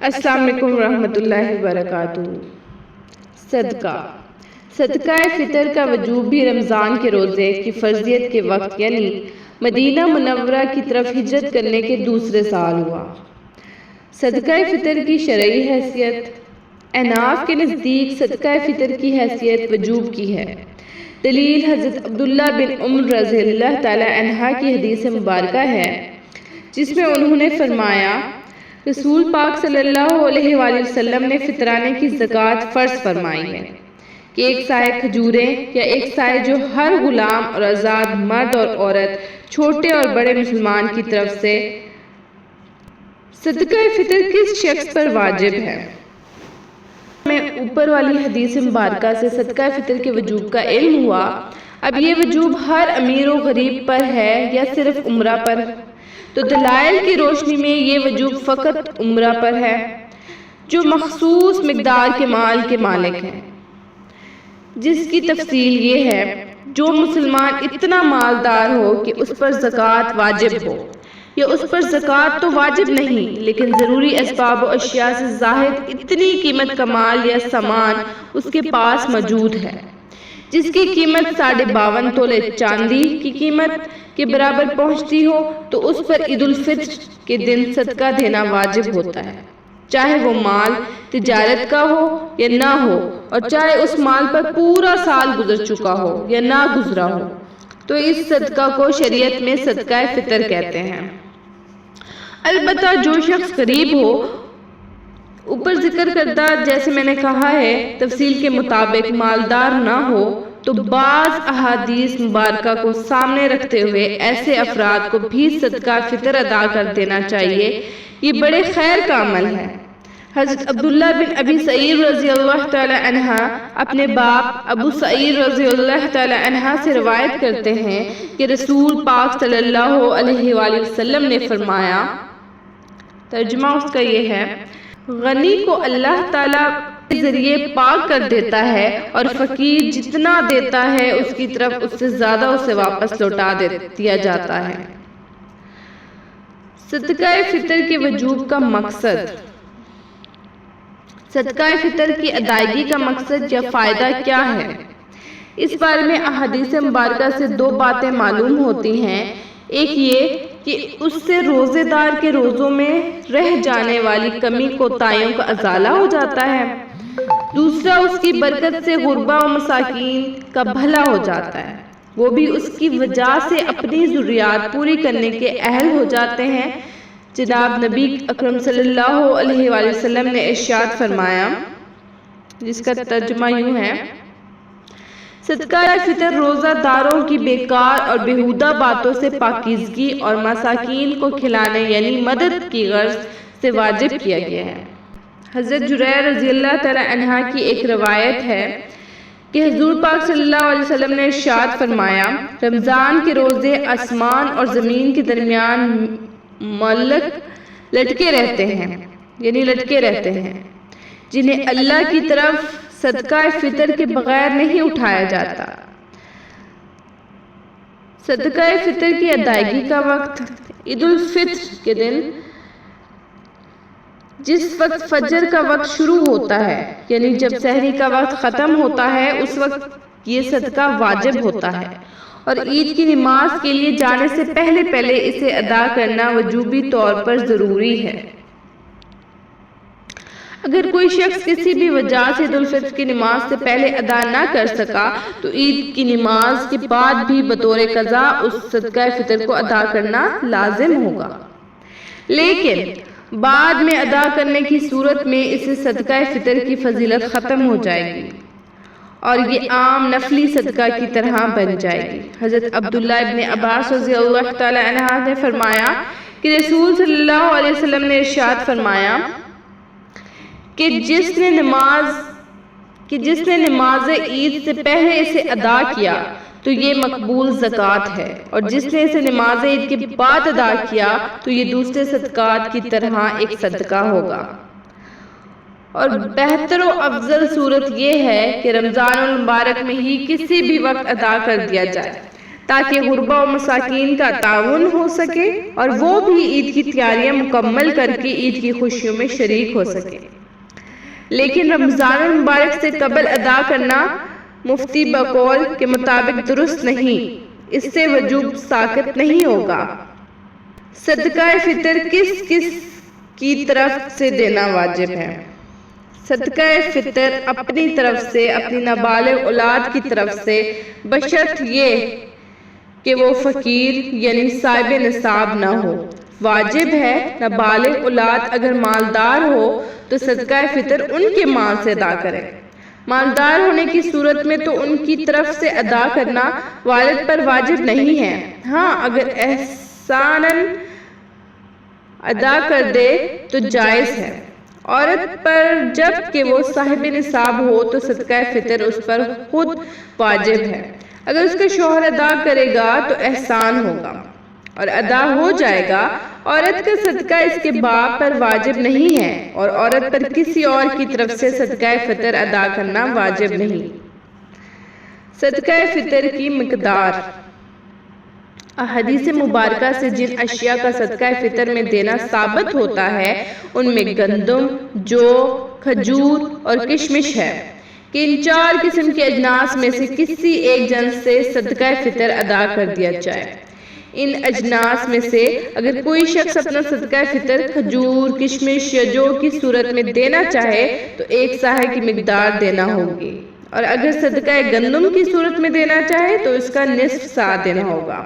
السلام علیکم ورحمۃ اللہ وبرکاتہ۔ صدقہ فطر کا وجوب بھی رمضان کے روزے کی فرضیت کے وقت یعنی مدینہ منورہ کی طرف ہجرت کرنے کے دوسرے سال ہوا۔ صدقہ فطر کی شرعی حیثیت۔ احناف کے نزدیک صدقہ فطر کی حیثیت وجوب کی ہے۔ دلیل حضرت عبداللہ بن عمر رضی اللہ تعالی عنہ کی حدیث مبارکہ ہے، جس میں انہوں نے فرمایا رسول پاک صلی اللہ علیہ وآلہ وسلم نے فطرانے کی زکوٰۃ فرض فرمائی ہے کہ ایک سائے کھجوریں یا ایک سائے جو ہر غلام اور آزاد مرد اور عورت چھوٹے اور بڑے مسلمان کی طرف سے۔ صدقہ فطر کس شخص پر واجب ہے؟ میں اوپر والی حدیث مبارکہ سے صدقہ فطر کے وجوب کا علم ہوا۔ اب یہ وجوب ہر امیر و غریب پر ہے یا صرف عمرہ پر؟ تو دلائل کی روشنی میں یہ وجوب فقط عمرہ پر ہے جو مخصوص مقدار کے مال کے مالک ہیں، جس کی تفصیل یہ ہے جو مسلمان اتنا مالدار ہو کہ اس پر زکوٰۃ واجب ہو، یا اس پر زکوٰۃ تو واجب نہیں لیکن ضروری اسباب و اشیاء سے زائد اتنی قیمت کا مال یا سامان اس کے پاس موجود ہے جس کی قیمت 52.5 تولے چاندی کی قیمت کے برابر پہنچتی ہو، تو اس پر عید الفطر کے دن صدقہ دینا واجب ہوتا ہے، چاہے وہ مال تجارت کا ہو یا نہ ہو، اور چاہے اس مال پر پورا سال گزر چکا ہو یا نہ گزرا ہو۔ تو اس صدقہ کو شریعت میں صدقہ فطر کہتے ہیں۔ البتہ جو شخص غریب ہو، اوپر ذکر کردہ جیسے میں نے کہا ہے تفصیل کے مطابق مالدار نہ ہو، تو بعض احادیث مبارکہ کو سامنے رکھتے ہوئے ایسے افراد کو بھی صدقہ فطر ادا کر دینا چاہیے۔ یہ بڑے خیر کا عمل ہے۔ حضرت عبداللہ بن ابی سعید رضی اللہ تعالی عنہ اپنے باپ ابو سعید رضی اللہ تعالی عنہ سے روایت کرتے ہیں کہ رسول پاک صلی اللہ علیہ وآلہ وسلم نے فرمایا، ترجمہ اس کا یہ ہے، غنی کو اللہ تعالیٰ کے ذریعے پاک کر دیتا ہے اور فقیر جتنا دیتا ہے اس کی طرف اس سے زیادہ اسے واپس لوٹا دیا جاتا ہے۔ صدقہ فطر کے وجوب کا مقصد۔ صدقہ فطر کی ادائیگی کا مقصد یا فائدہ کیا ہے؟ اس بارے میں احادیث مبارکہ سے دو باتیں معلوم ہوتی ہیں۔ ایک یہ کہ اس سے روزے دار کے روزوں میں رہ جانے والی کمی کوتاہیوں کا ازالہ ہو جاتا ہے، دوسرا اس کی برکت سے غربا و مساکین کا بھلا ہو جاتا ہے، وہ بھی اس کی وجہ سے اپنی ضروریات پوری کرنے کے اہل ہو جاتے ہیں۔ جناب نبی اکرم صلی اللہ علیہ وآلہ وسلم نے ارشاد فرمایا، جس کا ترجمہ یوں ہے، صدقہ فطر روزہ داروں کی بیکار اور بیہودہ باتوں سے پاکیزگی اور مساکین کو کھلانے یعنی مدد کی غرض سے واجب کیا گیا ہے۔ حضرت جریر رضی اللہ تعالی عنہ کی ایک روایت ہے کہ حضور پاک صلی اللہ علیہ وسلم نے ارشاد فرمایا، رمضان کے روزے آسمان اور زمین کے درمیان معلق لٹکے رہتے ہیں جنہیں اللہ کی طرف صدقہ فطر کے بغیر نہیں اٹھایا جاتا۔ صدقہ فطر کی ادائیگی کا وقت۔ عید الفطر کے دن جس وقت فجر کا وقت شروع ہوتا ہے یعنی جب سحری کا وقت ختم ہوتا ہے، اس وقت یہ صدقہ واجب ہوتا ہے، اور عید کی نماز کے لیے جانے سے پہلے اسے ادا کرنا وجوبی طور پر ضروری ہے۔ اگر کوئی شخص کسی بھی وجہ سے عید الفطر کی نماز سے پہلے ادا نہ کر سکا تو عید کی نماز کے بعد بھی بطور قضا اس صدقہ فطر کو ادا کرنا لازم ہوگا، لیکن بعد میں ادا کرنے کی صورت میں اسے صدقہ فطر کی فضیلت ختم ہو جائے گی اور یہ عام نفلی صدقہ کی طرح بن جائے گی۔ حضرت عبداللہ ابن عباس رضی اللہ تعالی عنہ نے فرمایا کہ رسول صلی اللہ علیہ وسلم نے ارشاد فرمایا کہ جس نے نماز عید سے پہلے اسے ادا کیا تو یہ مقبول زکوٰۃ ہے، اور جس نے اسے نماز عید کے بعد ادا کیا تو یہ دوسرے صدقات کی طرح ایک صدقہ ہوگا۔ اور بہتر و افضل صورت یہ ہے کہ رمضان المبارک میں ہی کسی بھی وقت ادا کر دیا جائے تاکہ غربا و مساکین کا تعاون ہو سکے اور وہ بھی عید کی تیاریاں مکمل کر کے عید کی خوشیوں میں شریک ہو سکے۔ لیکن رمضان المبارک سے قبل ادا کرنا مفتی بقول کے مطابق درست نہیں، اس سے وجوب ساقط نہیں ہوگا۔ صدقہ فطر کس کس کی طرف سے دینا واجب ہے؟ صدقہ فطر اپنی طرف سے، اپنی نابالغ اولاد کی طرف سے، بشرط یہ کہ وہ فقیر یعنی صاحب نصاب نہ ہو۔ واجب ہے نابالغ اولاد اگر مالدار ہو تو صدقہ فطر ان کے مال سے ادا کرے۔ مالدار ہونے کی صورت میں تو ان کی طرف سے ادا کرنا والد پر واجب نہیں ہے، ہاں اگر احساناً ادا کر دے تو جائز ہے۔ عورت پر جب کہ وہ صاحب نصاب ہو تو صدقہ فطر اس پر خود واجب ہے۔ اگر اس کا شوہر ادا کرے گا تو احسان ہوگا اور ادا ہو جائے گا۔ عورت کا صدقہ اس کے باپ پر واجب نہیں ہے اور عورت پر کسی اور کی طرف سے صدقہ فطر ادا کرنا واجب نہیں۔ صدقہ فطر کی مقدار۔ احادیث مبارکہ سے جن اشیاء کا صدقہ فطر میں دینا ثابت ہوتا ہے ان میں گندم، جو، کھجور اور کشمش ہے کہ ان چار قسم کے اجناس میں سے کسی ایک جنس سے صدقہ فطر ادا کر دیا جائے۔ ان اجناس میں سے اگر کوئی شخص اپنا صدقہ فطر کھجور، کشمش یا جو کی صورت میں دینا چاہے تو ایک صاع کی مقدار دینا ہوگی، اور اگر صدقہ گندم کی صورت میں دینا چاہے تو اس کا نصف صاع دینا ہوگا۔